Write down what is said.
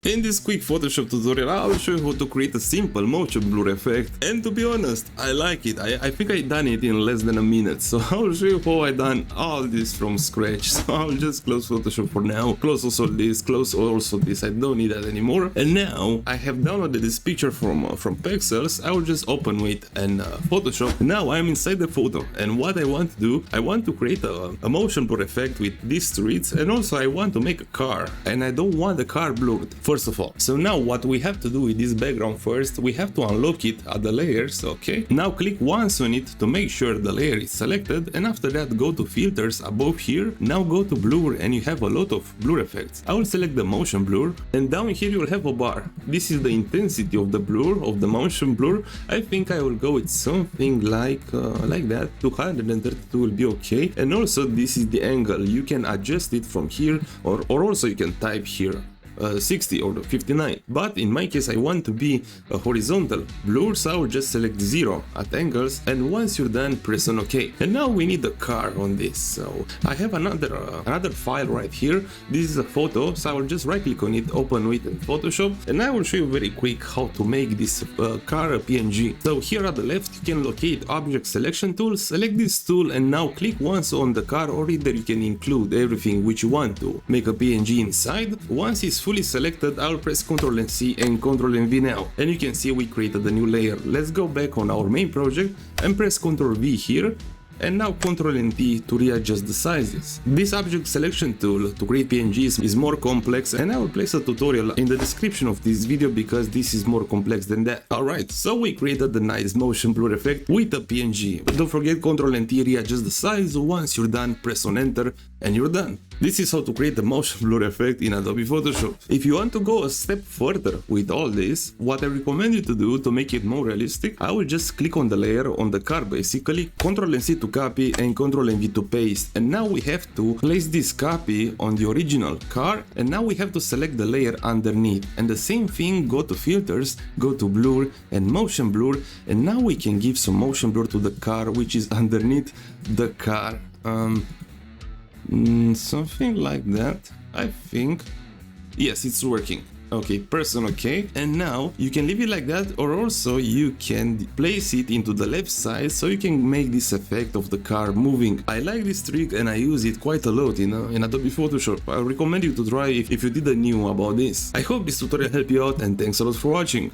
In this quick Photoshop tutorial, I'll show you how to create a simple motion blur effect, and to be honest, I like it. I think I done it in less than a minute, so I'll show you how I done all this from scratch. So I'll just close Photoshop for now, close also this, I don't need that anymore. And now I have downloaded this picture from Pexels. I will just open it and Photoshop. Now I'm inside the photo, and what I want to do, I want to create a motion blur effect with these streets, and also I want to make a car, and I don't want the car blurred. First of all, so now what we have to do with this background first, we have to unlock it at the layers, okay? Now click once on it to make sure the layer is selected, and after that go to filters above here, now go to blur, and you have a lot of blur effects. I will select the motion blur, and down here you will have a bar. This is the intensity of the blur, of the motion blur. I think I will go with something like that. 232 will be okay, and also this is the angle. You can adjust it from here, or also you can type here 60 or 59, but in my case I want to be a horizontal blur, so I will just select 0 at angles, and once you're done, press on OK. And now we need a car on this, so I have another file right here. This is a photo, so I will just right click on it, open it in Photoshop, and I will show you very quick how to make this car a PNG. So here at the left you can locate object selection tool, select this tool, and now click once on the car, or either you can include everything which you want to make a PNG inside. Once it's fully selected, I'll press Ctrl and C and Ctrl and V now, and you can see we created a new layer. Let's go back on our main project and press Ctrl V here, and now Ctrl and T to readjust the sizes. This object selection tool to create PNGs is more complex, and I will place a tutorial in the description of this video because this is more complex than that. Alright, so we created the nice motion blur effect with a PNG. But don't forget Ctrl and T, readjust the size. Once you're done, press on enter and you're done. This is how to create the motion blur effect in Adobe Photoshop. If you want to go a step further with all this, what I recommend you to do to make it more realistic, I will just click on the layer on the car basically, Ctrl and C to copy and Ctrl and V to paste, and now we have to place this copy on the original car, and now we have to select the layer underneath, and the same thing, go to filters, go to blur and motion blur, and now we can give some motion blur to the car which is underneath the car. Something like that, I think. Yes, it's working. Okay, press on OK, and now you can leave it like that, or also you can place it into the left side so you can make this effect of the car moving. I like this trick and I use it quite a lot in Adobe Photoshop. I recommend you to try if you didn't know about this. I hope this tutorial helped you out, and thanks a lot for watching.